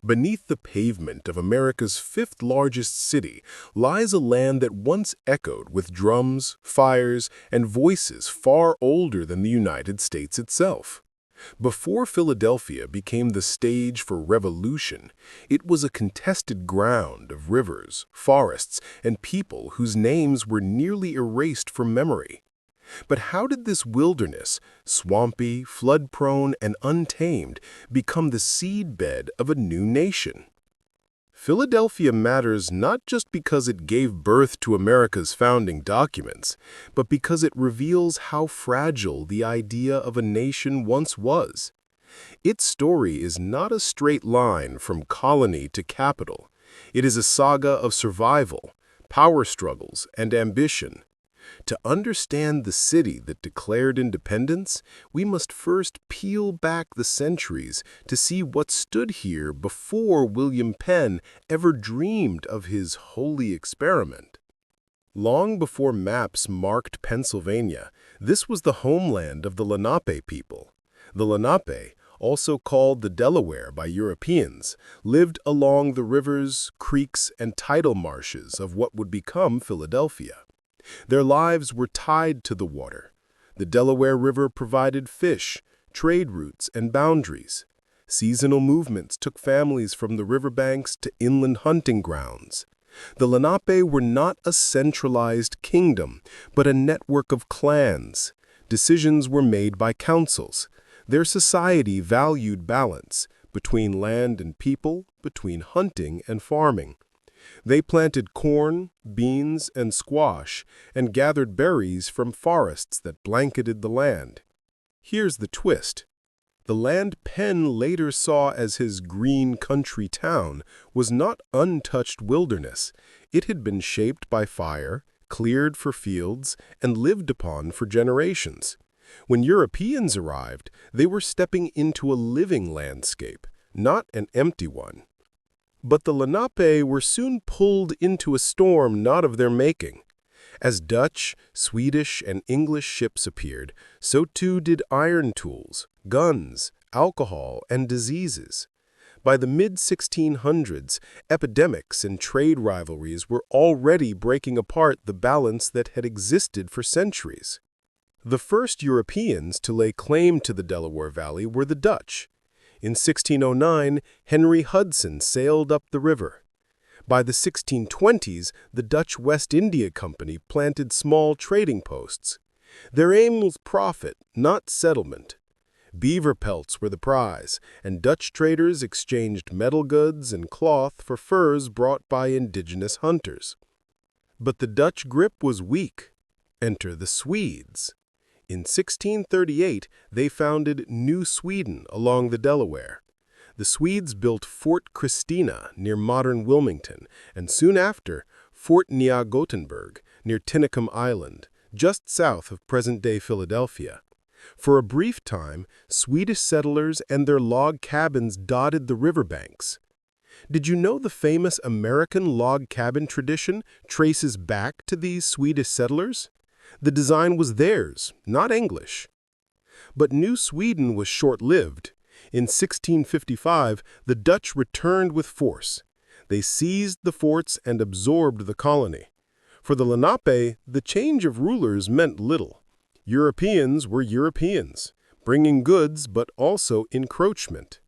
Beneath the pavement of America's fifth-largest city lies a land that once echoed with drums, fires, and voices far older than the United States itself. Before Philadelphia became the stage for revolution, it was a contested ground of rivers, forests, and people whose names were nearly erased from memory. But how did this wilderness, swampy, flood-prone, and untamed, become the seedbed of a new nation? Philadelphia matters not just because it gave birth to America's founding documents, but because it reveals how fragile the idea of a nation once was. Its story is not a straight line from colony to capital. It is a saga of survival, power struggles, and ambition. To understand the city that declared independence, we must first peel back the centuries to see what stood here before William Penn ever dreamed of his holy experiment. Long before maps marked Pennsylvania, this was the homeland of the Lenape people. The Lenape, also called the Delaware by Europeans, lived along the rivers, creeks, and tidal marshes of what would become Philadelphia. Their lives were tied to the water. The Delaware River provided fish, trade routes, and boundaries. Seasonal movements took families from the riverbanks to inland hunting grounds. The Lenape were not a centralized kingdom, but a network of clans. Decisions were made by councils. Their society valued balance between land and people, between hunting and farming. They planted corn, beans, and squash, and gathered berries from forests that blanketed the land. Here's the twist. The land Penn later saw as his green country town was not untouched wilderness. It had been shaped by fire, cleared for fields, and lived upon for generations. When Europeans arrived, they were stepping into a living landscape, not an empty one. But the Lenape were soon pulled into a storm not of their making. As Dutch, Swedish, and English ships appeared, so too did iron tools, guns, alcohol, and diseases. By the mid-1600s, epidemics and trade rivalries were already breaking apart the balance that had existed for centuries. The first Europeans to lay claim to the Delaware Valley were the Dutch. In 1609, Henry Hudson sailed up the river. By the 1620s, the Dutch West India Company planted small trading posts. Their aim was profit, not settlement. Beaver pelts were the prize, and Dutch traders exchanged metal goods and cloth for furs brought by indigenous hunters. But the Dutch grip was weak. Enter the Swedes. In 1638, they founded New Sweden along the Delaware. The Swedes built Fort Christina near modern Wilmington, and soon after, Fort Nya-Gothenburg near Tinicum Island, just south of present-day Philadelphia. For a brief time, Swedish settlers and their log cabins dotted the riverbanks. Did you know the famous American log cabin tradition traces back to these Swedish settlers? The design was theirs, not English. But New Sweden was short-lived. In 1655, the Dutch returned with force. They seized the forts and absorbed the colony. For the Lenape, the change of rulers meant little. Europeans were Europeans, bringing goods but also encroachment.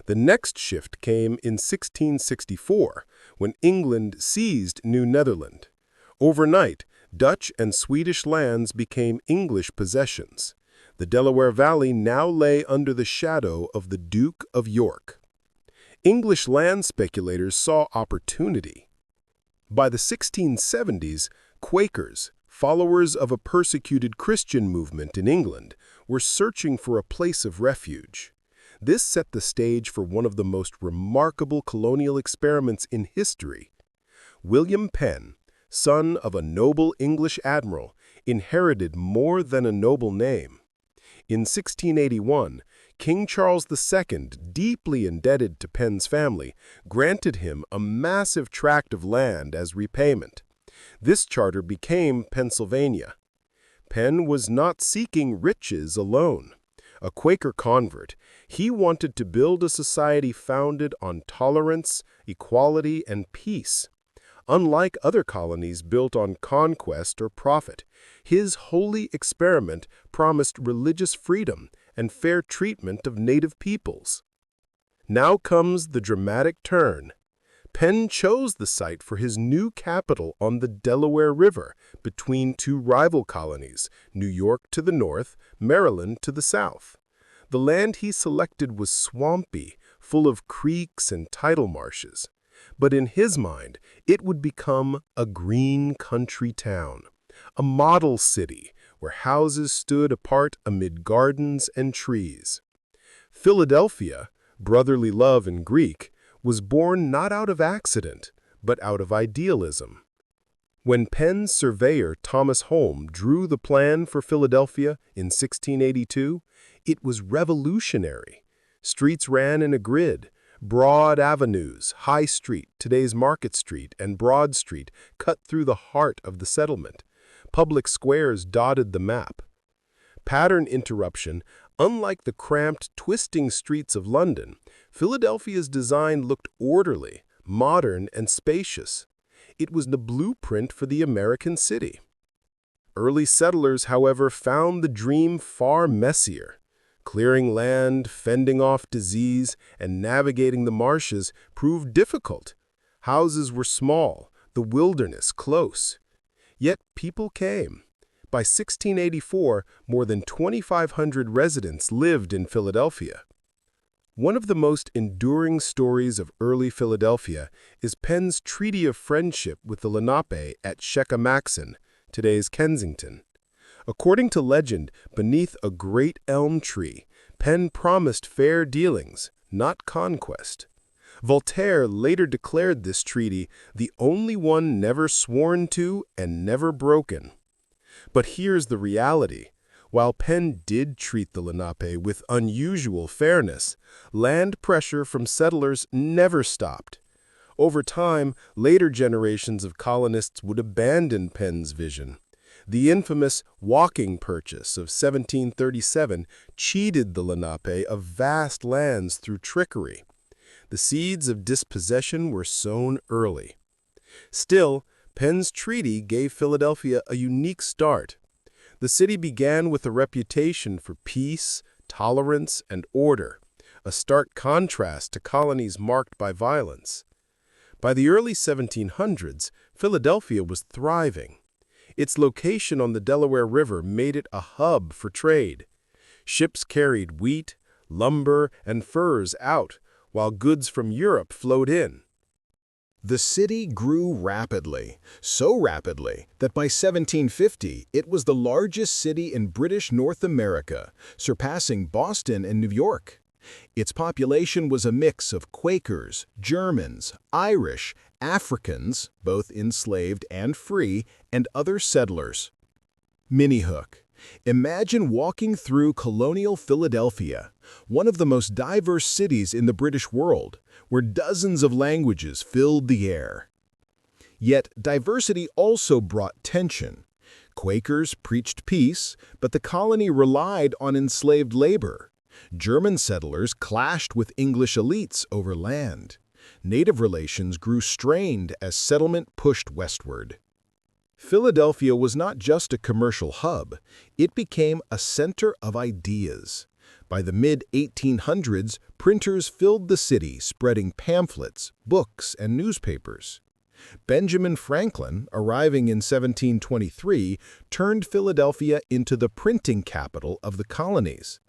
The next shift came in 1664, when England seized New Netherland. Overnight, Dutch and Swedish lands became English possessions. The Delaware Valley now lay under the shadow of the Duke of York. English land speculators saw opportunity. By the 1670s, Quakers, followers of a persecuted Christian movement in England, were searching for a place of refuge. This set the stage for one of the most remarkable colonial experiments in history. William Penn, son of a noble English admiral, inherited more than a noble name. In 1681, King Charles II, deeply indebted to Penn's family, granted him a massive tract of land as repayment. This charter became Pennsylvania. Penn was not seeking riches alone. A Quaker convert, he wanted to build a society founded on tolerance, equality, and peace. Unlike other colonies built on conquest or profit, his holy experiment promised religious freedom and fair treatment of native peoples. Now comes the dramatic turn. Penn chose the site for his new capital on the Delaware River between two rival colonies, New York to the north, Maryland to the south. The land he selected was swampy, full of creeks and tidal marshes. But in his mind, it would become a green country town, a model city where houses stood apart amid gardens and trees. Philadelphia, brotherly love in Greek, was born not out of accident, but out of idealism. When Penn's surveyor Thomas Holme drew the plan for Philadelphia in 1682, it was revolutionary. Streets ran in a grid. Broad avenues, High Street, today's Market Street, and Broad Street cut through the heart of the settlement. Public squares dotted the map. Pattern interruption, unlike the cramped, twisting streets of London, Philadelphia's design looked orderly, modern, and spacious. It was the blueprint for the American city. Early settlers, however, found the dream far messier. Clearing land, fending off disease, and navigating the marshes proved difficult. Houses were small, the wilderness close. Yet people came. By 1684, more than 2,500 residents lived in Philadelphia. One of the most enduring stories of early Philadelphia is Penn's Treaty of Friendship with the Lenape at Shecamaxon, today's Kensington. According to legend, beneath a great elm tree, Penn promised fair dealings, not conquest. Voltaire later declared this treaty the only one never sworn to and never broken. But here's the reality. While Penn did treat the Lenape with unusual fairness, land pressure from settlers never stopped. Over time, later generations of colonists would abandon Penn's vision. The infamous walking purchase of 1737 cheated the Lenape of vast lands through trickery. The seeds of dispossession were sown early. Still, Penn's treaty gave Philadelphia a unique start. The city began with a reputation for peace, tolerance, and order, a stark contrast to colonies marked by violence. By the early 1700s, Philadelphia was thriving. Its location on the Delaware River made it a hub for trade. Ships carried wheat, lumber, and furs out, while goods from Europe flowed in. The city grew rapidly, so rapidly that by 1750 it was the largest city in British North America, surpassing Boston and New York. Its population was a mix of Quakers, Germans, Irish, Africans, both enslaved and free, and other settlers. Mini-hook. Imagine walking through colonial Philadelphia, one of the most diverse cities in the British world, where dozens of languages filled the air. Yet diversity also brought tension. Quakers preached peace, but the colony relied on enslaved labor. German settlers clashed with English elites over land. Native relations grew strained as settlement pushed westward. Philadelphia was not just a commercial hub, it became a center of ideas. By the mid-1800s, printers filled the city, spreading pamphlets, books, and newspapers. Benjamin Franklin, arriving in 1723, turned Philadelphia into the printing capital of the colonies.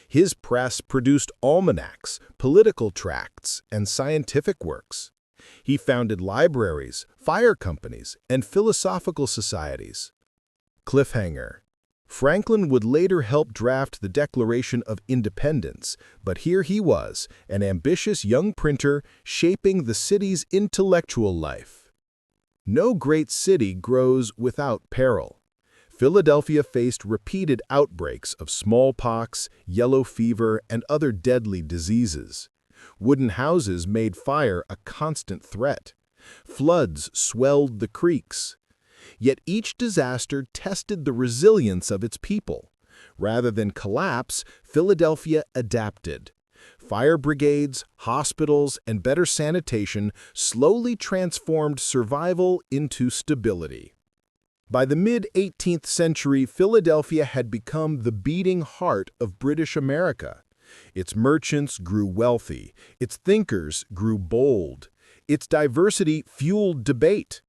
His press produced almanacs, political tracts, and scientific works. He founded libraries, fire companies, and philosophical societies. Cliffhanger. Franklin would later help draft the Declaration of Independence, but here he was, an ambitious young printer shaping the city's intellectual life. No great city grows without peril. Philadelphia faced repeated outbreaks of smallpox, yellow fever, and other deadly diseases. Wooden houses made fire a constant threat. Floods swelled the creeks. Yet each disaster tested the resilience of its people. Rather than collapse, Philadelphia adapted. Fire brigades, hospitals, and better sanitation slowly transformed survival into stability. By the mid-18th century, Philadelphia had become the beating heart of British America. Its merchants grew wealthy, its thinkers grew bold, its diversity fueled debate.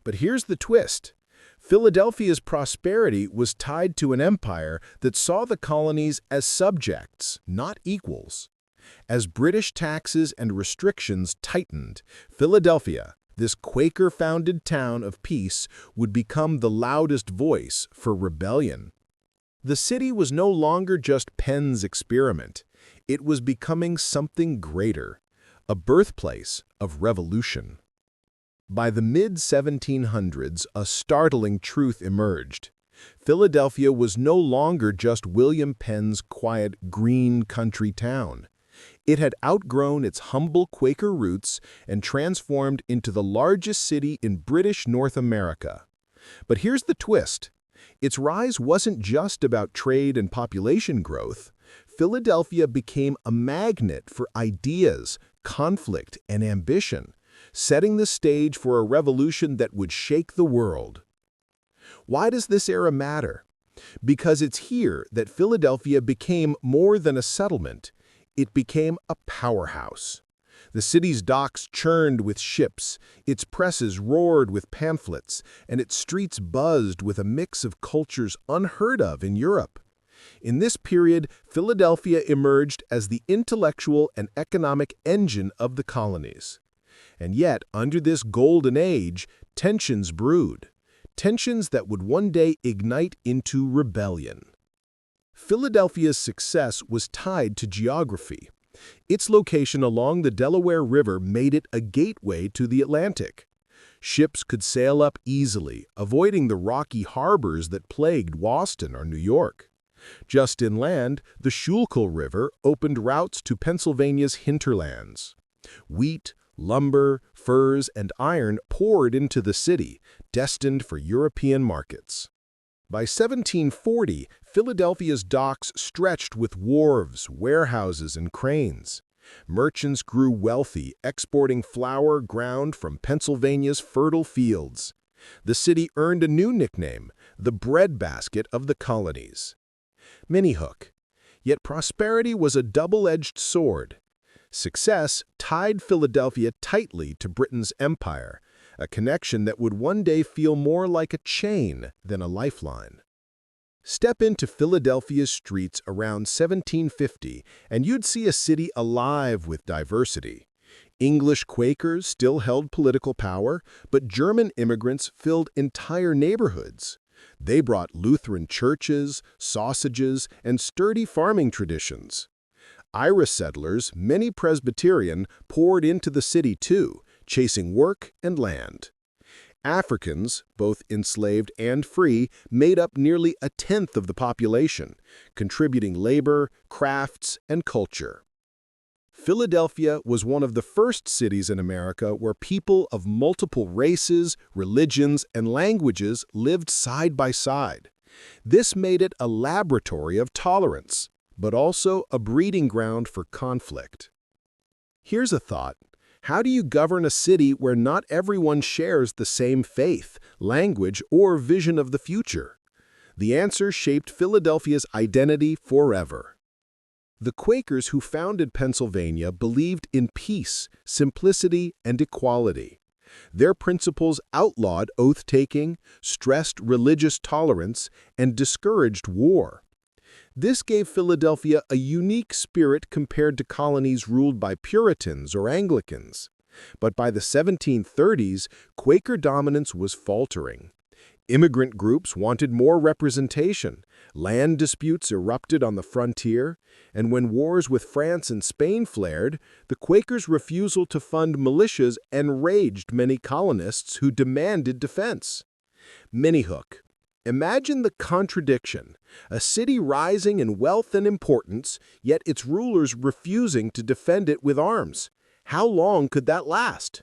But here's the twist. Philadelphia's prosperity was tied to an empire that saw the colonies as subjects, not equals. As British taxes and restrictions tightened, Philadelphia, this Quaker-founded town of peace, would become the loudest voice for rebellion. The city was no longer just Penn's experiment. It was becoming something greater, a birthplace of revolution. By the mid-1700s, a startling truth emerged. Philadelphia was no longer just William Penn's quiet, green country town. It had outgrown its humble Quaker roots and transformed into the largest city in British North America. But here's the twist. Its rise wasn't just about trade and population growth. Philadelphia became a magnet for ideas, conflict, and ambition, setting the stage for a revolution that would shake the world. Why does this era matter? Because it's here that Philadelphia became more than a settlement. It became a powerhouse. The city's docks churned with ships, its presses roared with pamphlets, and its streets buzzed with a mix of cultures unheard of in Europe. In this period, Philadelphia emerged as the intellectual and economic engine of the colonies. And yet, under this golden age, tensions brewed. Tensions that would one day ignite into rebellion. Philadelphia's success was tied to geography. Its location along the Delaware River made it a gateway to the Atlantic. Ships could sail up easily, avoiding the rocky harbors that plagued Boston or New York. Just inland, the Schuylkill River opened routes to Pennsylvania's hinterlands. Wheat, lumber, furs, and iron poured into the city, destined for European markets. By 1740, Philadelphia's docks stretched with wharves, warehouses, and cranes. Merchants grew wealthy, exporting flour ground from Pennsylvania's fertile fields. The city earned a new nickname, the breadbasket of the colonies. Minihook. Yet prosperity was a double-edged sword. Success tied Philadelphia tightly to Britain's empire, a connection that would one day feel more like a chain than a lifeline. Step into Philadelphia's streets around 1750, and you'd see a city alive with diversity. English Quakers still held political power, but German immigrants filled entire neighborhoods. They brought Lutheran churches, sausages, and sturdy farming traditions. Irish settlers, many Presbyterian, poured into the city too, chasing work and land. Africans, both enslaved and free, made up nearly a tenth of the population, contributing labor, crafts, and culture. Philadelphia was one of the first cities in America where people of multiple races, religions, and languages lived side by side. This made it a laboratory of tolerance, but also a breeding ground for conflict. Here's a thought. How do you govern a city where not everyone shares the same faith, language, or vision of the future? The answer shaped Philadelphia's identity forever. The Quakers who founded Pennsylvania believed in peace, simplicity, and equality. Their principles outlawed oath-taking, stressed religious tolerance, and discouraged war. This gave Philadelphia a unique spirit compared to colonies ruled by Puritans or Anglicans. But by the 1730s, Quaker dominance was faltering. Immigrant groups wanted more representation, land disputes erupted on the frontier, and when wars with France and Spain flared, the Quakers' refusal to fund militias enraged many colonists who demanded defense. Minihook. Imagine the contradiction, a city rising in wealth and importance, yet its rulers refusing to defend it with arms. How long could that last?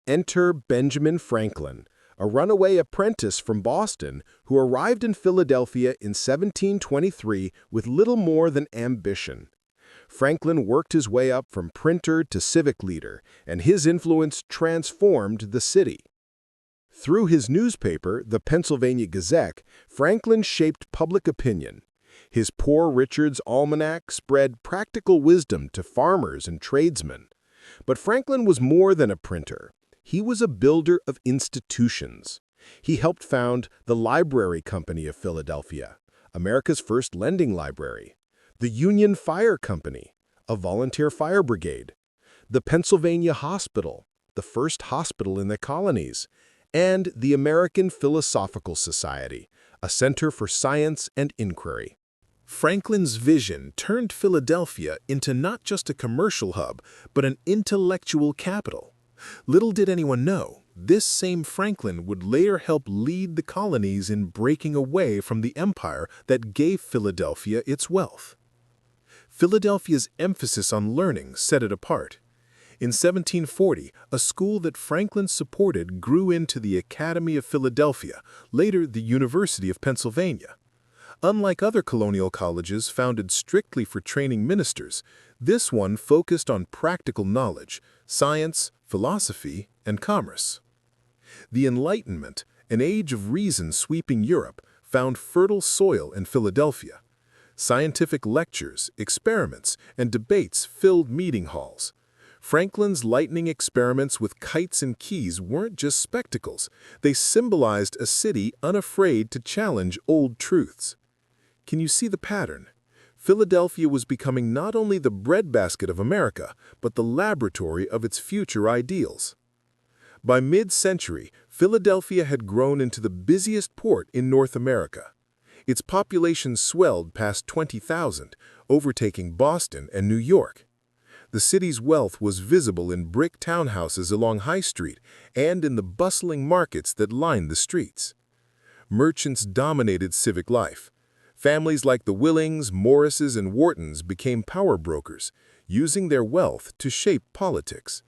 Enter Benjamin Franklin, a runaway apprentice from Boston who arrived in Philadelphia in 1723 with little more than ambition. Franklin worked his way up from printer to civic leader, and his influence transformed the city. Through his newspaper, the Pennsylvania Gazette, Franklin shaped public opinion. His Poor Richard's Almanac spread practical wisdom to farmers and tradesmen. But Franklin was more than a printer. He was a builder of institutions. He helped found the Library Company of Philadelphia, America's first lending library, the Union Fire Company, a volunteer fire brigade, the Pennsylvania Hospital, the first hospital in the colonies, and the American Philosophical Society, a center for science and inquiry. Franklin's vision turned Philadelphia into not just a commercial hub, but an intellectual capital. Little did anyone know, this same Franklin would later help lead the colonies in breaking away from the empire that gave Philadelphia its wealth. Philadelphia's emphasis on learning set it apart. In 1740, a school that Franklin supported grew into the Academy of Philadelphia, later the University of Pennsylvania. Unlike other colonial colleges founded strictly for training ministers, this one focused on practical knowledge, science, philosophy, and commerce. The Enlightenment, an age of reason sweeping Europe, found fertile soil in Philadelphia. Scientific lectures, experiments, and debates filled meeting halls. Franklin's lightning experiments with kites and keys weren't just spectacles, they symbolized a city unafraid to challenge old truths. Can you see the pattern? Philadelphia was becoming not only the breadbasket of America, but the laboratory of its future ideals. By mid-century, Philadelphia had grown into the busiest port in North America. Its population swelled past 20,000, overtaking Boston and New York. The city's wealth was visible in brick townhouses along High Street and in the bustling markets that lined the streets. Merchants dominated civic life. Families like the Willings, Morrises, and Whartons became power brokers, using their wealth to shape politics.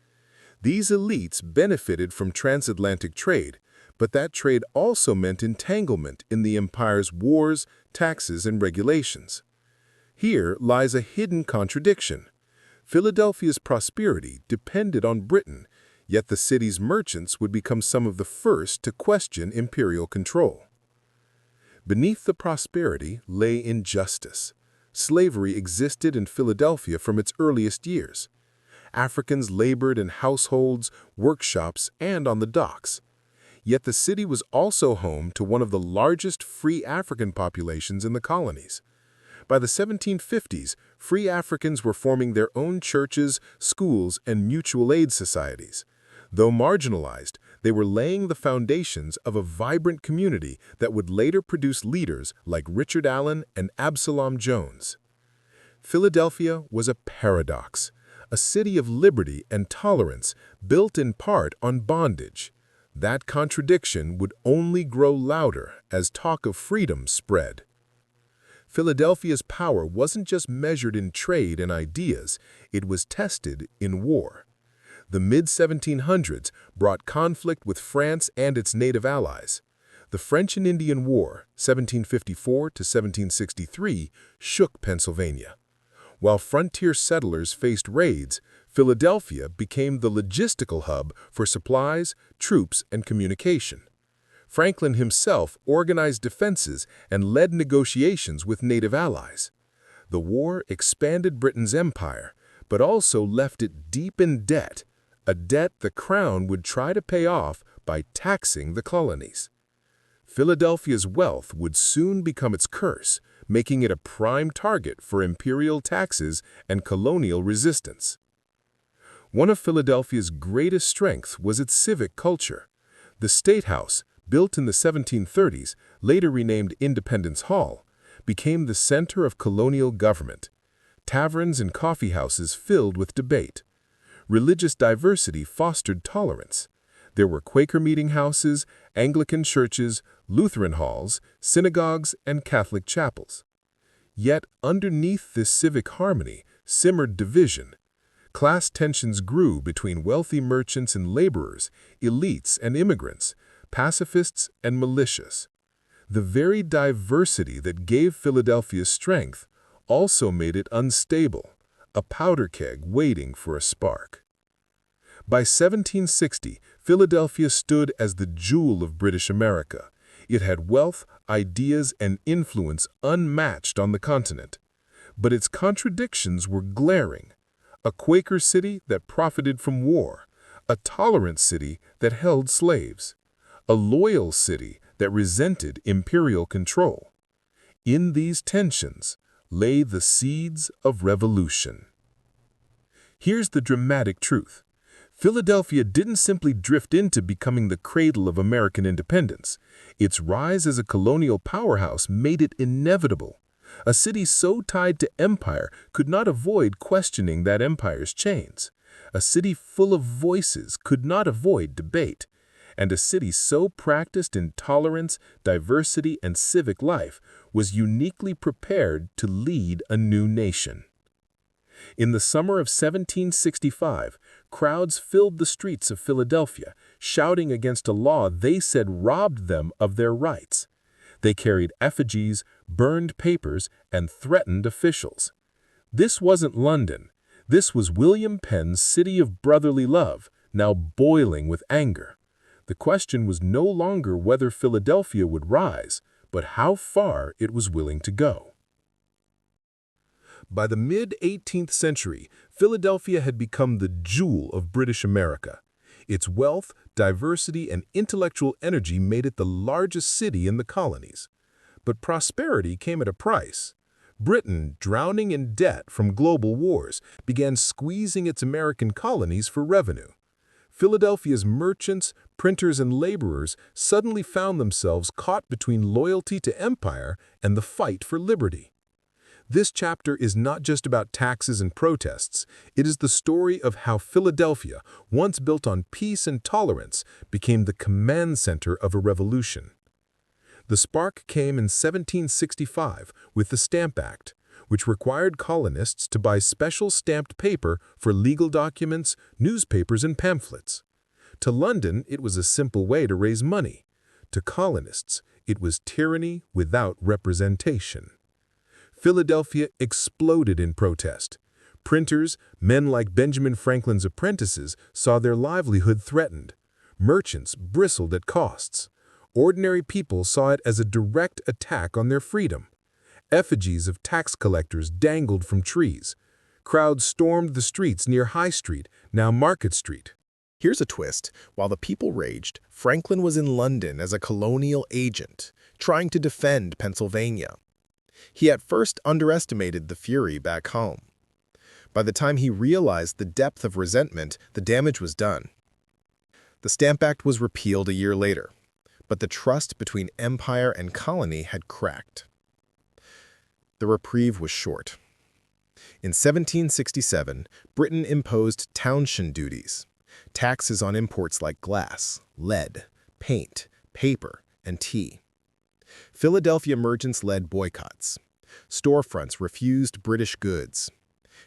These elites benefited from transatlantic trade, but that trade also meant entanglement in the empire's wars, taxes, and regulations. Here lies a hidden contradiction. Philadelphia's prosperity depended on Britain, yet the city's merchants would become some of the first to question imperial control. Beneath the prosperity lay injustice. Slavery existed in Philadelphia from its earliest years. Africans labored in households, workshops, and on the docks. Yet the city was also home to one of the largest free African populations in the colonies. By the 1750s, free Africans were forming their own churches, schools, and mutual aid societies. Though marginalized, they were laying the foundations of a vibrant community that would later produce leaders like Richard Allen and Absalom Jones. Philadelphia was a paradox, a city of liberty and tolerance built in part on bondage. That contradiction would only grow louder as talk of freedom spread. Philadelphia's power wasn't just measured in trade and ideas, it was tested in war. The mid-1700s brought conflict with France and its native allies. The French and Indian War, 1754 to 1763, shook Pennsylvania. While frontier settlers faced raids, Philadelphia became the logistical hub for supplies, troops, and communication. Franklin himself organized defenses and led negotiations with native allies. The war expanded Britain's empire, but also left it deep in debt, a debt the crown would try to pay off by taxing the colonies. Philadelphia's wealth would soon become its curse, making it a prime target for imperial taxes and colonial resistance. One of Philadelphia's greatest strengths was its civic culture. The State House, built in the 1730s, later renamed Independence Hall, became the center of colonial government. Taverns and coffeehouses filled with debate. Religious diversity fostered tolerance. There were Quaker meeting houses, Anglican churches, Lutheran halls, synagogues, and Catholic chapels. Yet underneath this civic harmony simmered division. Class tensions grew between wealthy merchants and laborers, elites and immigrants. pacifists and militias. The very diversity that gave Philadelphia strength also made it unstable, a powder keg waiting for a spark. By 1760, Philadelphia stood as the jewel of British America. It had wealth, ideas, and influence unmatched on the continent. But its contradictions were glaring. A Quaker city that profited from war, a tolerant city that held slaves, a loyal city that resented imperial control. In these tensions lay the seeds of revolution. Here's the dramatic truth. Philadelphia didn't simply drift into becoming the cradle of American independence. Its rise as a colonial powerhouse made it inevitable. A city so tied to empire could not avoid questioning that empire's chains. A city full of voices could not avoid debate. And a city so practiced in tolerance, diversity, and civic life was uniquely prepared to lead a new nation. In the summer of 1765, crowds filled the streets of Philadelphia, shouting against a law they said robbed them of their rights. They carried effigies, burned papers, and threatened officials. This wasn't London. This was William Penn's city of brotherly love, now boiling with anger. The question was no longer whether Philadelphia would rise, but how far it was willing to go. By the mid-18th century, Philadelphia had become the jewel of British America. Its wealth, diversity, and intellectual energy made it the largest city in the colonies. But prosperity came at a price. Britain, drowning in debt from global wars, began squeezing its American colonies for revenue. Philadelphia's merchants, printers, and laborers suddenly found themselves caught between loyalty to empire and the fight for liberty. This chapter is not just about taxes and protests. It is the story of how Philadelphia, once built on peace and tolerance, became the command center of a revolution. The spark came in 1765 with the Stamp Act, which required colonists to buy special stamped paper for legal documents, newspapers, and pamphlets. To London, it was a simple way to raise money. To colonists, it was tyranny without representation. Philadelphia exploded in protest. Printers, men like Benjamin Franklin's apprentices, saw their livelihood threatened. Merchants bristled at costs. Ordinary people saw it as a direct attack on their freedom. Effigies of tax collectors dangled from trees. Crowds stormed the streets near High Street, now Market Street. Here's a twist. While the people raged, Franklin was in London as a colonial agent, trying to defend Pennsylvania. He at first underestimated the fury back home. By the time he realized the depth of resentment, the damage was done. The Stamp Act was repealed a year later, but the trust between empire and colony had cracked. The reprieve was short. In 1767, Britain imposed townshend duties, taxes on imports like glass, lead, paint, paper, and tea. Philadelphia merchants led boycotts. Storefronts refused British goods.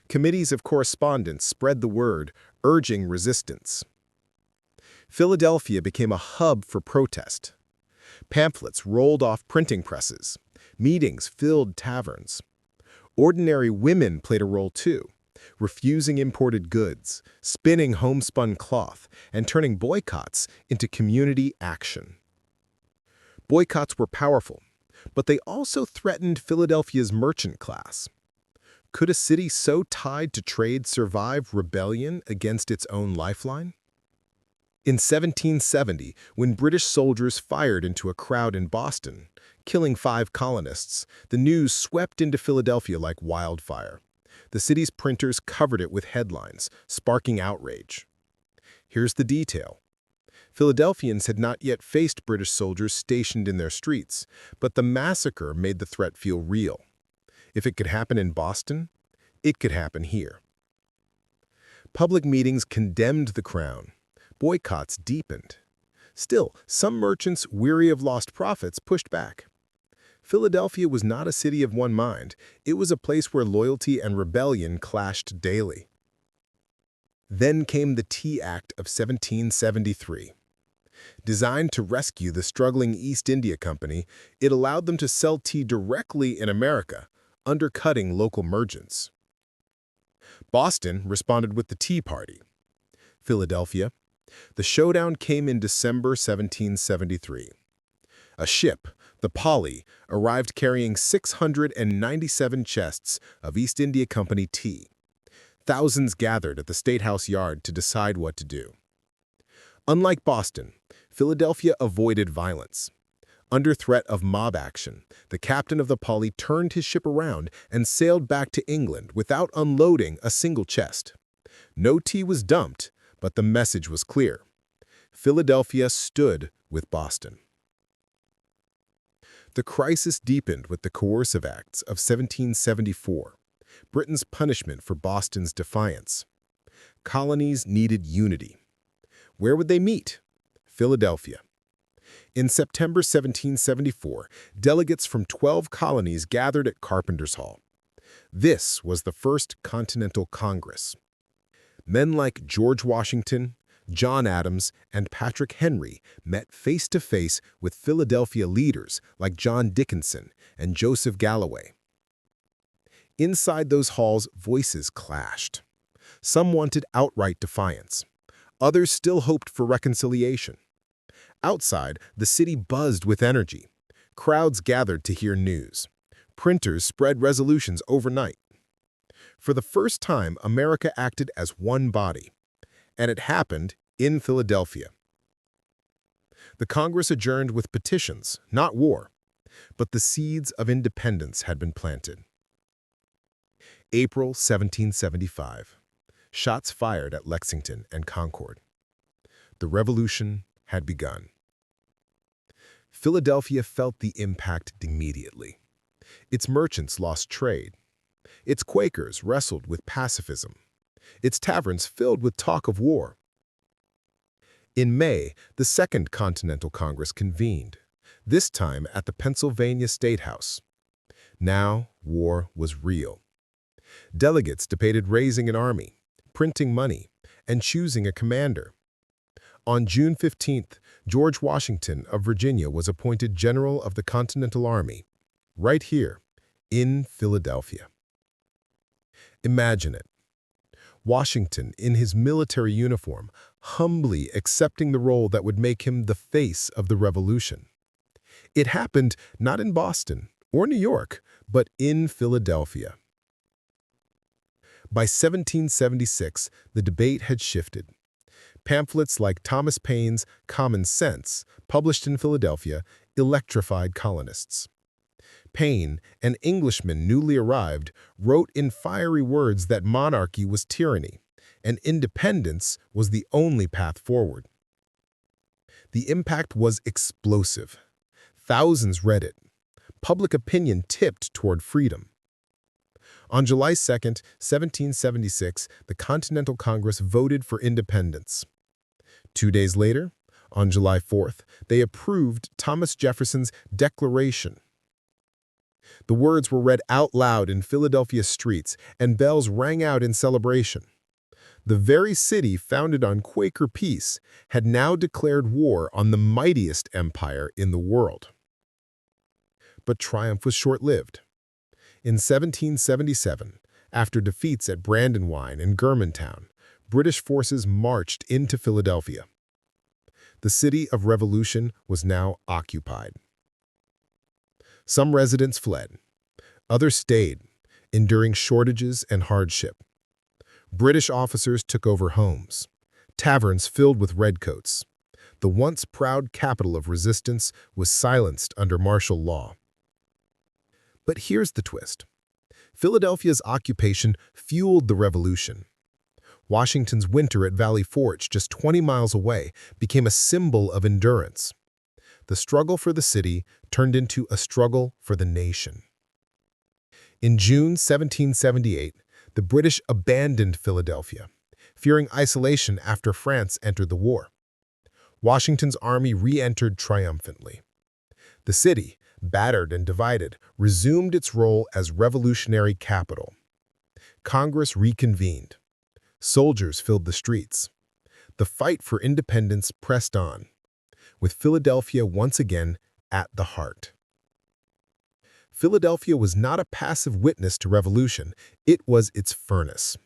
Committees of correspondence spread the word, urging resistance. Philadelphia became a hub for protest. Pamphlets rolled off printing presses. Meetings filled taverns. Ordinary women played a role too, refusing imported goods, spinning homespun cloth, and turning boycotts into community action. Boycotts were powerful, but they also threatened Philadelphia's merchant class. Could a city so tied to trade survive rebellion against its own lifeline? In 1770, when British soldiers fired into a crowd in Boston, killing 5 colonists, the news swept into Philadelphia like wildfire. The city's printers covered it with headlines, sparking outrage. Here's the detail. Philadelphians had not yet faced British soldiers stationed in their streets, but the massacre made the threat feel real. If it could happen in Boston, it could happen here. Public meetings condemned the crown. Boycotts deepened. Still, some merchants, weary of lost profits, pushed back. Philadelphia was not a city of one mind. It was a place where loyalty and rebellion clashed daily. Then came the Tea Act of 1773. Designed to rescue the struggling East India Company, it allowed them to sell tea directly in America, undercutting local merchants. Boston responded with the Tea Party. Philadelphia. The showdown came in December 1773. A ship, the Polly, arrived carrying 697 chests of East India Company tea. Thousands gathered at the State House yard to decide what to do. Unlike Boston, Philadelphia avoided violence. Under threat of mob action, the captain of the Polly turned his ship around and sailed back to England without unloading a single chest. No tea was dumped, but the message was clear. Philadelphia stood with Boston. The crisis deepened with the Coercive Acts of 1774, Britain's punishment for Boston's defiance. Colonies needed unity. Where would they meet? Philadelphia. In September 1774, delegates from 12 colonies gathered at Carpenter's Hall. This was the First Continental Congress. Men like George Washington, John Adams, and Patrick Henry met face-to-face with Philadelphia leaders like John Dickinson and Joseph Galloway. Inside those halls, voices clashed. Some wanted outright defiance. Others still hoped for reconciliation. Outside, the city buzzed with energy. Crowds gathered to hear news. Printers spread resolutions overnight. For the first time, America acted as one body. And it happened in Philadelphia. The Congress adjourned with petitions, not war, but the seeds of independence had been planted. April 1775. Shots fired at Lexington and Concord. The revolution had begun. Philadelphia felt the impact immediately. Its merchants lost trade. Its Quakers wrestled with pacifism. Its taverns filled with talk of war. In May, the Second Continental Congress convened, this time at the Pennsylvania State House. Now, war was real. Delegates debated raising an army, printing money, and choosing a commander. On June 15th, George Washington of Virginia was appointed General of the Continental Army, right here, in Philadelphia. Imagine it. Washington, in his military uniform, humbly accepting the role that would make him the face of the revolution. It happened not in Boston or New York, but in Philadelphia. By 1776, the debate had shifted. Pamphlets like Thomas Paine's Common Sense, published in Philadelphia, electrified colonists. Paine, an Englishman newly arrived, wrote in fiery words that monarchy was tyranny, and independence was the only path forward. The impact was explosive. Thousands read it. Public opinion tipped toward freedom. On July 2, 1776, the Continental Congress voted for independence. 2 days later, on July 4th, they approved Thomas Jefferson's Declaration. The words were read out loud in Philadelphia streets, and bells rang out in celebration. The very city founded on Quaker peace had now declared war on the mightiest empire in the world. But triumph was short-lived. In 1777, after defeats at Brandywine and Germantown, British forces marched into Philadelphia. The city of revolution was now occupied. Some residents fled. Others stayed, enduring shortages and hardship. British officers took over homes. Taverns filled with redcoats. The once proud capital of resistance was silenced under martial law. But here's the twist. Philadelphia's occupation fueled the revolution. Washington's winter at Valley Forge, just 20 miles away, became a symbol of endurance. The struggle for the city turned into a struggle for the nation. In June 1778, the British abandoned Philadelphia, fearing isolation after France entered the war. Washington's army re-entered triumphantly. The city, battered and divided, resumed its role as revolutionary capital. Congress reconvened. Soldiers filled the streets. The fight for independence pressed on. with Philadelphia once again at the heart. Philadelphia was not a passive witness to revolution, it was its furnace.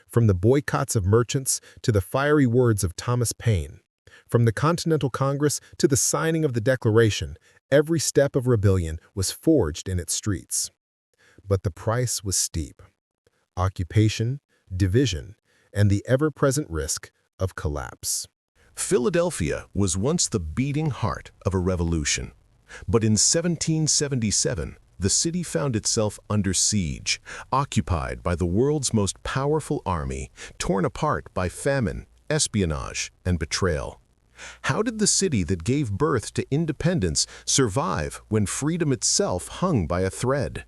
From the boycotts of merchants to the fiery words of Thomas Paine, from the Continental Congress to the signing of the Declaration, every step of rebellion was forged in its streets. But the price was steep: occupation, division, and the ever-present risk of collapse. Philadelphia was once the beating heart of a revolution. But in 1777, the city found itself under siege, occupied by the world's most powerful army, torn apart by famine, espionage, and betrayal. How did the city that gave birth to independence survive when freedom itself hung by a thread?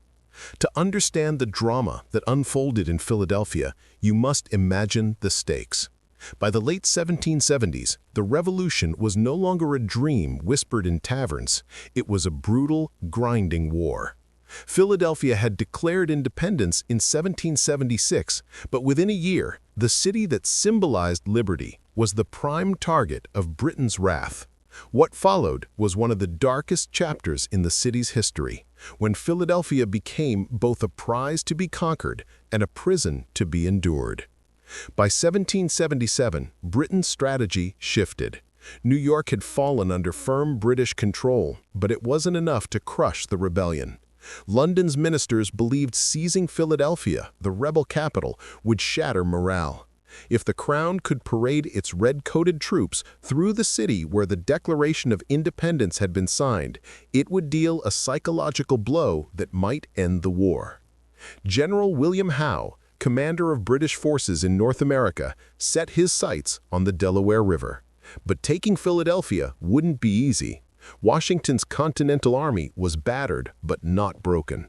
To understand the drama that unfolded in Philadelphia, you must imagine the stakes. By the late 1770s, the revolution was no longer a dream whispered in taverns. It was a brutal, grinding war. Philadelphia had declared independence in 1776, but within a year, the city that symbolized liberty was the prime target of Britain's wrath. What followed was one of the darkest chapters in the city's history, when Philadelphia became both a prize to be conquered and a prison to be endured. By 1777, Britain's strategy shifted. New York had fallen under firm British control, but it wasn't enough to crush the rebellion. London's ministers believed seizing Philadelphia, the rebel capital, would shatter morale. If the Crown could parade its red-coated troops through the city where the Declaration of Independence had been signed, it would deal a psychological blow that might end the war. General William Howe, commander of British forces in North America, set his sights on the Delaware River. But taking Philadelphia wouldn't be easy. Washington's Continental Army was battered but not broken.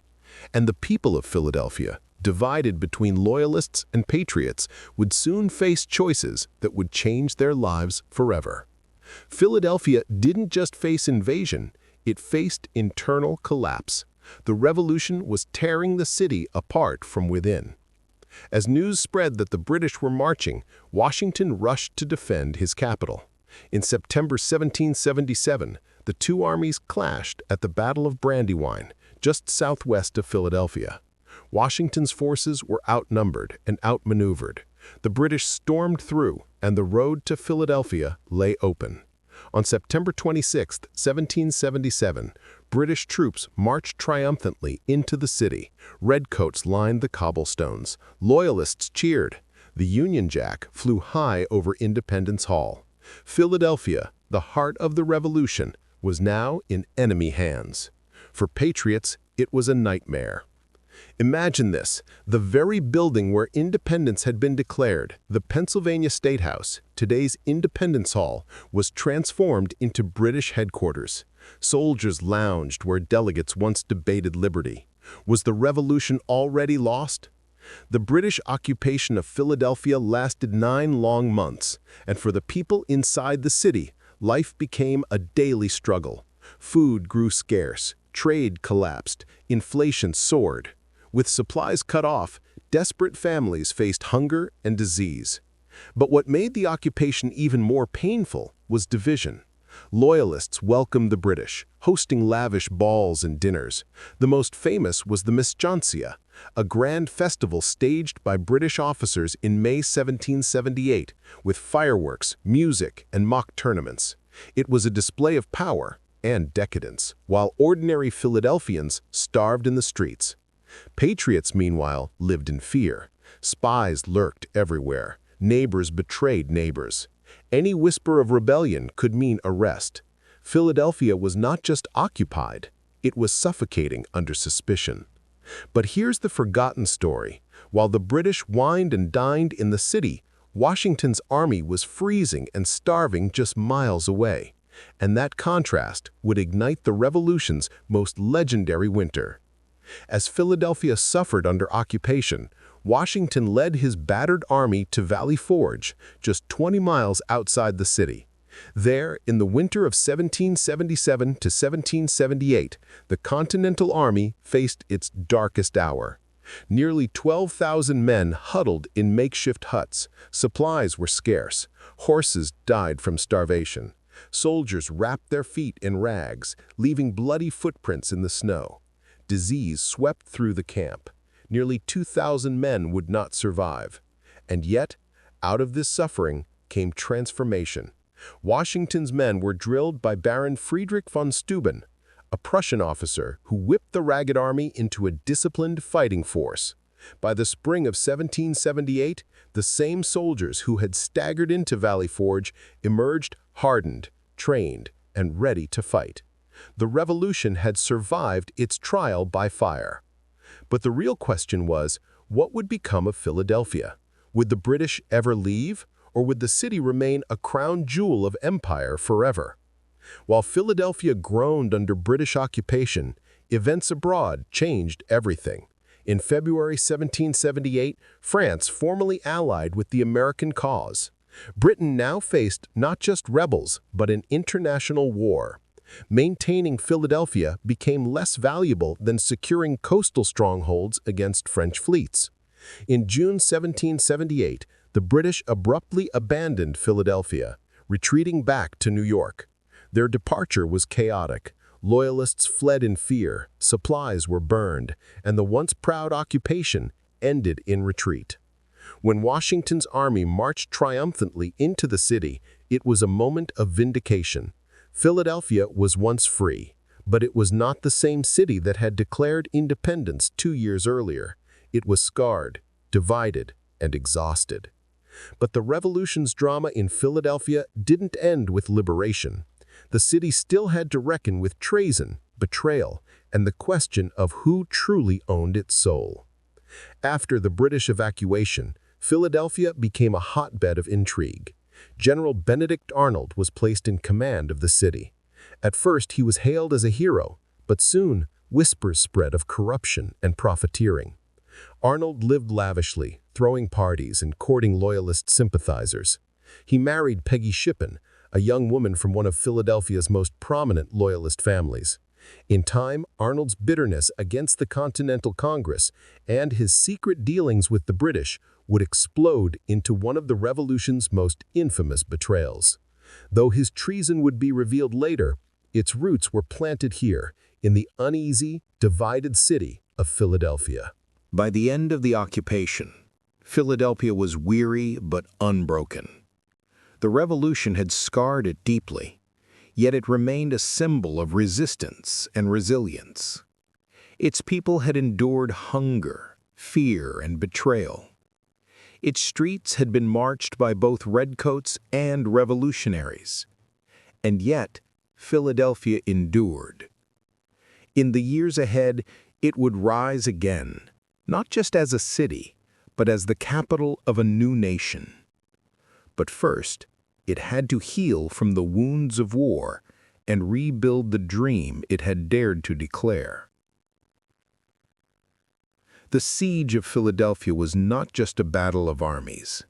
And the people of Philadelphia, divided between loyalists and patriots, would soon face choices that would change their lives forever. Philadelphia didn't just face invasion, it faced internal collapse. The revolution was tearing the city apart from within. As news spread that the British were marching, Washington rushed to defend his capital. In September 1777, the two armies clashed at the Battle of Brandywine, just southwest of Philadelphia. Washington's forces were outnumbered and outmaneuvered. The British stormed through, and the road to Philadelphia lay open. On September 26, 1777, British troops marched triumphantly into the city. Redcoats lined the cobblestones. Loyalists cheered. The Union Jack flew high over Independence Hall. Philadelphia, the heart of the revolution, was now in enemy hands. For patriots, it was a nightmare. Imagine this, the very building where independence had been declared, the Pennsylvania State House, today's Independence Hall, was transformed into British headquarters. Soldiers lounged where delegates once debated liberty. Was the revolution already lost? The British occupation of Philadelphia lasted 9 long months, and for the people inside the city, life became a daily struggle. Food grew scarce, trade collapsed, inflation soared. With supplies cut off, desperate families faced hunger and disease. But what made the occupation even more painful was division. Loyalists welcomed the British, hosting lavish balls and dinners. The most famous was the Misjonsia, a grand festival staged by British officers in May 1778, with fireworks, music, and mock tournaments. It was a display of power and decadence, while ordinary Philadelphians starved in the streets. Patriots, meanwhile, lived in fear. Spies lurked everywhere. Neighbors betrayed neighbors. Any whisper of rebellion could mean arrest. Philadelphia was not just occupied, it was suffocating under suspicion. But here's the forgotten story. While the British wined and dined in the city, Washington's army was freezing and starving just miles away. And that contrast would ignite the Revolution's most legendary winter. As Philadelphia suffered under occupation, Washington led his battered army to Valley Forge, just 20 miles outside the city. There, in the winter of 1777 to 1778, the Continental Army faced its darkest hour. Nearly 12,000 men huddled in makeshift huts. Supplies were scarce. Horses died from starvation. Soldiers wrapped their feet in rags, leaving bloody footprints in the snow. Disease swept through the camp. Nearly 2,000 men would not survive. And yet, out of this suffering came transformation. Washington's men were drilled by Baron Friedrich von Steuben, a Prussian officer who whipped the ragged army into a disciplined fighting force. By the spring of 1778, the same soldiers who had staggered into Valley Forge emerged hardened, trained, and ready to fight. The revolution had survived its trial by fire. But the real question was, what would become of Philadelphia? Would the British ever leave, or would the city remain a crown jewel of empire forever? While Philadelphia groaned under British occupation, events abroad changed everything. In February 1778, France formally allied with the American cause. Britain now faced not just rebels, but an international war. Maintaining Philadelphia became less valuable than securing coastal strongholds against French fleets. In June 1778, the British abruptly abandoned Philadelphia, retreating back to New York. Their departure was chaotic. Loyalists fled in fear, supplies were burned, and the once proud occupation ended in retreat. When Washington's army marched triumphantly into the city, it was a moment of vindication. Philadelphia was once free, but it was not the same city that had declared independence 2 years earlier. It was scarred, divided, and exhausted. But the revolution's drama in Philadelphia didn't end with liberation. The city still had to reckon with treason, betrayal, and the question of who truly owned its soul. After the British evacuation, Philadelphia became a hotbed of intrigue. General Benedict Arnold was placed in command of the city. At first, he was hailed as a hero, but soon whispers spread of corruption and profiteering. Arnold lived lavishly, throwing parties and courting Loyalist sympathizers. He married Peggy Shippen, a young woman from one of Philadelphia's most prominent Loyalist families. In time, Arnold's bitterness against the Continental Congress and his secret dealings with the British would explode into one of the Revolution's most infamous betrayals. Though his treason would be revealed later, its roots were planted here, in the uneasy, divided city of Philadelphia. By the end of the occupation, Philadelphia was weary but unbroken. The revolution had scarred it deeply, yet it remained a symbol of resistance and resilience. Its people had endured hunger, fear, and betrayal. Its streets had been marched by both redcoats and revolutionaries. And yet, Philadelphia endured. In the years ahead, it would rise again, not just as a city, but as the capital of a new nation. But first, it had to heal from the wounds of war and rebuild the dream it had dared to declare. The siege of Philadelphia was not just a battle of armies.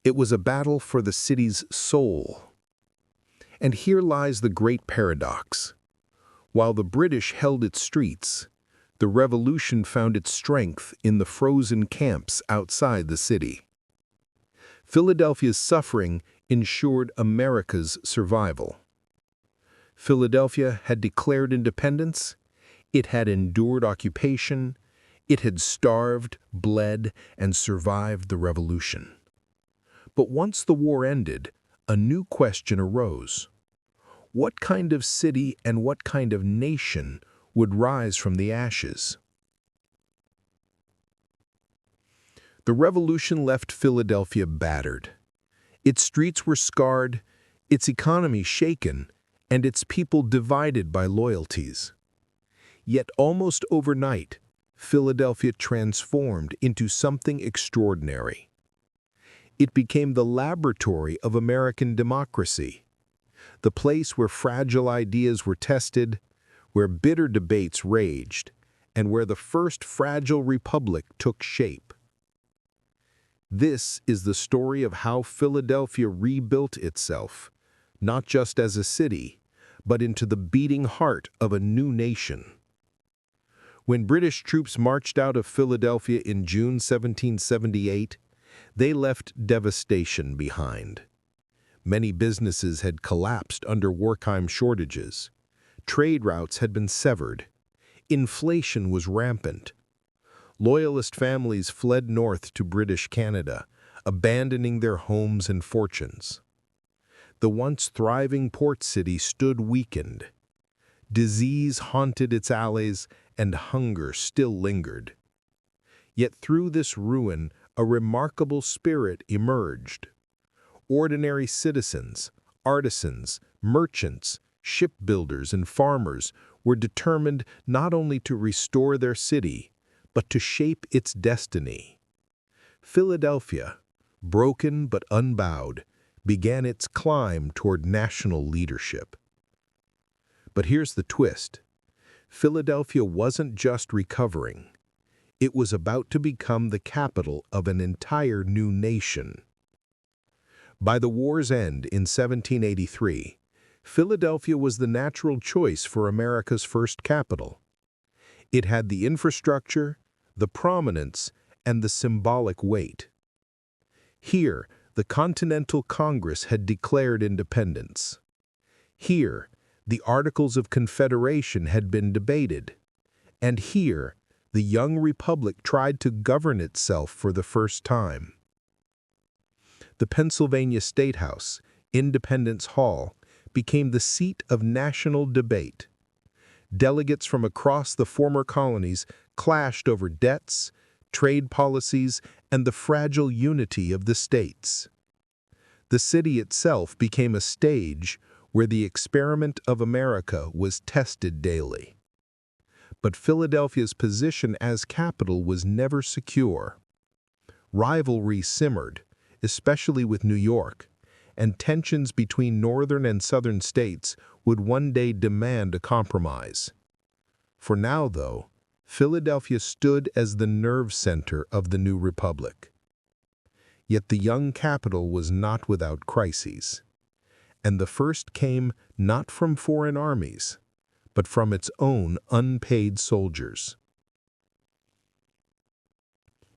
It was a battle for the city's soul. And here lies the great paradox. While the British held its streets, the revolution found its strength in the frozen camps outside the city. Philadelphia's suffering ensured America's survival. Philadelphia had declared independence, it had endured occupation, it had starved, bled, and survived the revolution. But once the war ended, a new question arose. What kind of city and what kind of nation would rise from the ashes? The revolution left Philadelphia battered. Its streets were scarred, its economy shaken, and its people divided by loyalties. Yet almost overnight, Philadelphia transformed into something extraordinary. It became the laboratory of American democracy, the place where fragile ideas were tested, where bitter debates raged, and where the first fragile republic took shape. This is the story of how Philadelphia rebuilt itself, not just as a city, but into the beating heart of a new nation. When British troops marched out of Philadelphia in June 1778, they left devastation behind. Many businesses had collapsed under wartime shortages. Trade routes had been severed. Inflation was rampant. Loyalist families fled north to British Canada, abandoning their homes and fortunes. The once thriving port city stood weakened. Disease haunted its alleys, and hunger still lingered. Yet through this ruin, a remarkable spirit emerged. Ordinary citizens, artisans, merchants, shipbuilders, and farmers were determined not only to restore their city, but to shape its destiny. Philadelphia, broken but unbowed, began its climb toward national leadership. But here's the twist. Philadelphia wasn't just recovering. It was about to become the capital of an entire new nation. By the war's end in 1783, Philadelphia was the natural choice for America's first capital. It had the infrastructure, the prominence, and the symbolic weight. Here, the Continental Congress had declared independence. Here, the Articles of Confederation had been debated. And here, the young republic tried to govern itself for the first time. The Pennsylvania State House, Independence Hall, became the seat of national debate. Delegates from across the former colonies clashed over debts, trade policies, and the fragile unity of the states. The city itself became a stage where the experiment of America was tested daily. But Philadelphia's position as capital was never secure. Rivalry simmered, especially with New York, and tensions between northern and southern states would one day demand a compromise. For now, though, Philadelphia stood as the nerve center of the new republic. Yet the young capital was not without crises. And the first came not from foreign armies, but from its own unpaid soldiers.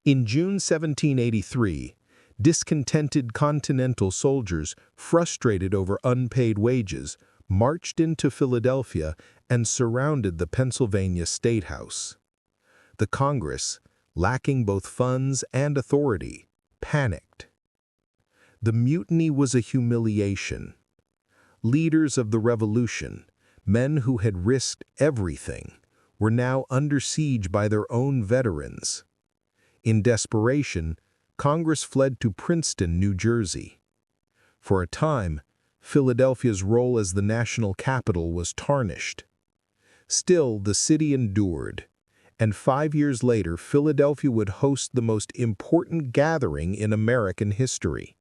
In June 1783, discontented Continental soldiers, frustrated over unpaid wages, marched into Philadelphia and surrounded the Pennsylvania State House. The Congress, lacking both funds and authority, panicked. The mutiny was a humiliation. Leaders of the revolution, men who had risked everything, were now under siege by their own veterans. In desperation, Congress fled to Princeton, New Jersey. For a time, Philadelphia's role as the national capital was tarnished. Still, the city endured, and 5 years later, Philadelphia would host the most important gathering in American history.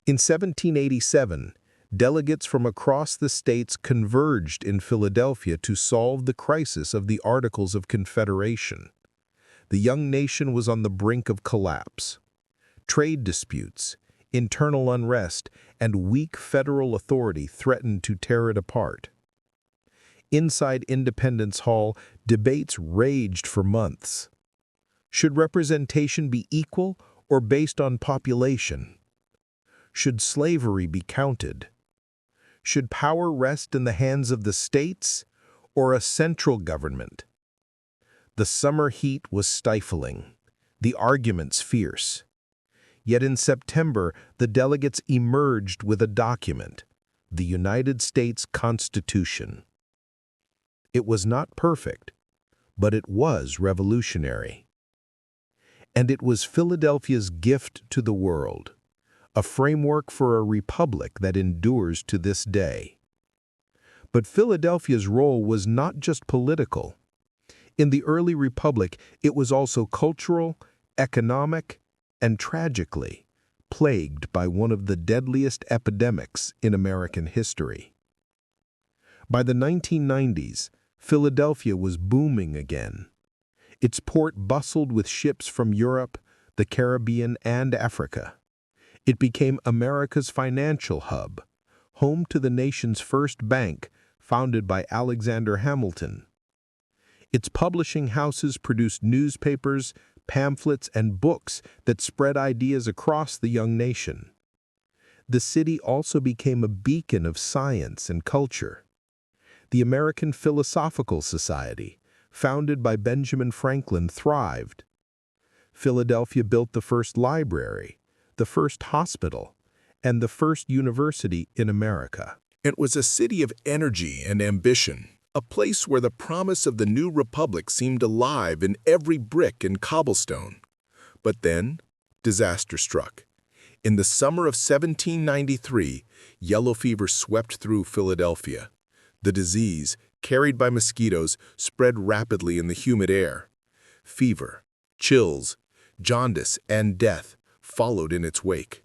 In 1787, delegates from across the states converged in Philadelphia to solve the crisis of the Articles of Confederation. The young nation was on the brink of collapse. Trade disputes, internal unrest, and weak federal authority threatened to tear it apart. Inside Independence Hall, debates raged for months. Should representation be equal or based on population? Should slavery be counted? Should power rest in the hands of the states or a central government? The summer heat was stifling, the arguments fierce. Yet in September, the delegates emerged with a document, the United States Constitution. It was not perfect, but it was revolutionary. And it was Philadelphia's gift to the world, a framework for a republic that endures to this day. But Philadelphia's role was not just political. In the early republic, it was also cultural, economic, and tragically plagued by one of the deadliest epidemics in American history. By the 1990s, Philadelphia was booming again. Its port bustled with ships from Europe, the Caribbean, and Africa. It became America's financial hub, home to the nation's first bank, founded by Alexander Hamilton. Its publishing houses produced newspapers, pamphlets, and books that spread ideas across the young nation. The city also became a beacon of science and culture. The American Philosophical Society, founded by Benjamin Franklin, thrived. Philadelphia built the first library, the first hospital, and the first university in America. It was a city of energy and ambition, a place where the promise of the new republic seemed alive in every brick and cobblestone. But then, disaster struck. In the summer of 1793, yellow fever swept through Philadelphia. The disease, carried by mosquitoes, spread rapidly in the humid air. Fever, chills, jaundice, and death followed in its wake.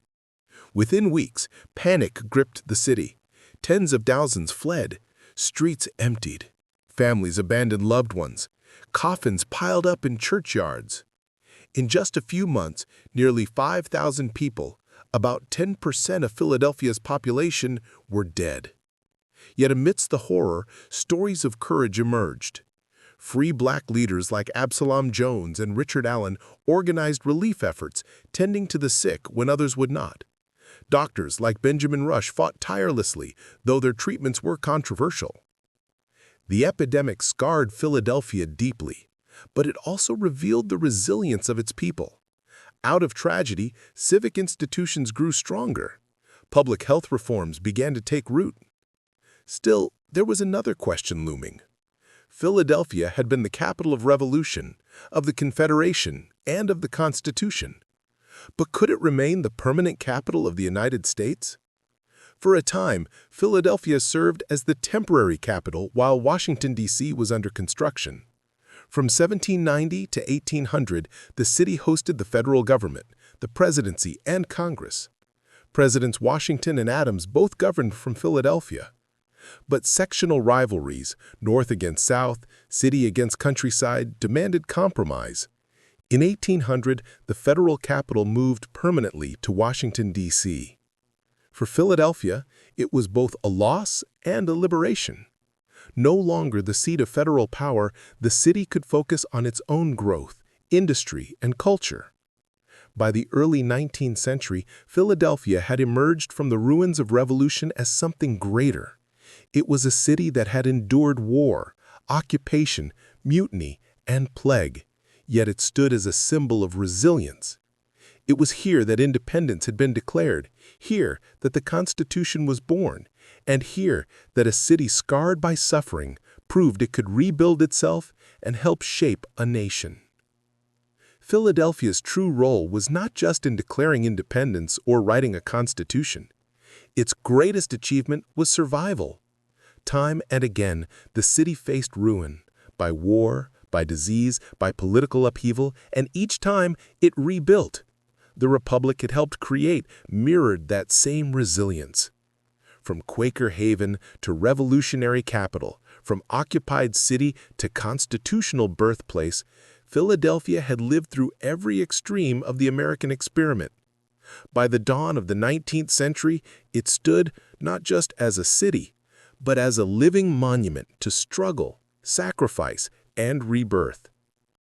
Within weeks, panic gripped the city. Tens of thousands fled, streets emptied, families abandoned loved ones, coffins piled up in churchyards. In just a few months, nearly 5,000 people, about 10% of Philadelphia's population, were dead. Yet amidst the horror, stories of courage emerged. Free black leaders like Absalom Jones and Richard Allen organized relief efforts, tending to the sick when others would not. Doctors like Benjamin Rush fought tirelessly, though their treatments were controversial. The epidemic scarred Philadelphia deeply, but it also revealed the resilience of its people. Out of tragedy, civic institutions grew stronger. Public health reforms began to take root. Still, there was another question looming. Philadelphia had been the capital of revolution, of the Confederation, and of the Constitution. But could it remain the permanent capital of the United States? For a time, Philadelphia served as the temporary capital while Washington, D.C. was under construction. From 1790 to 1800, the city hosted the federal government, the presidency, and Congress. Presidents Washington and Adams both governed from Philadelphia. But sectional rivalries, North against South, city against countryside, demanded compromise. In 1800, the federal capital moved permanently to Washington, D.C. For Philadelphia, it was both a loss and a liberation. No longer the seat of federal power, the city could focus on its own growth, industry, and culture. By the early 19th century, Philadelphia had emerged from the ruins of revolution as something greater. It was a city that had endured war, occupation, mutiny, and plague, yet it stood as a symbol of resilience. It was here that independence had been declared, here that the Constitution was born, and here that a city scarred by suffering proved it could rebuild itself and help shape a nation. Philadelphia's true role was not just in declaring independence or writing a constitution. Its greatest achievement was survival. Time and again, the city faced ruin, by war, by disease, by political upheaval, and each time it rebuilt. The republic it helped create mirrored that same resilience. From Quaker haven to revolutionary capital, from occupied city to constitutional birthplace, Philadelphia had lived through every extreme of the American experiment. By the dawn of the 19th century, it stood not just as a city, but as a living monument to struggle, sacrifice, and rebirth.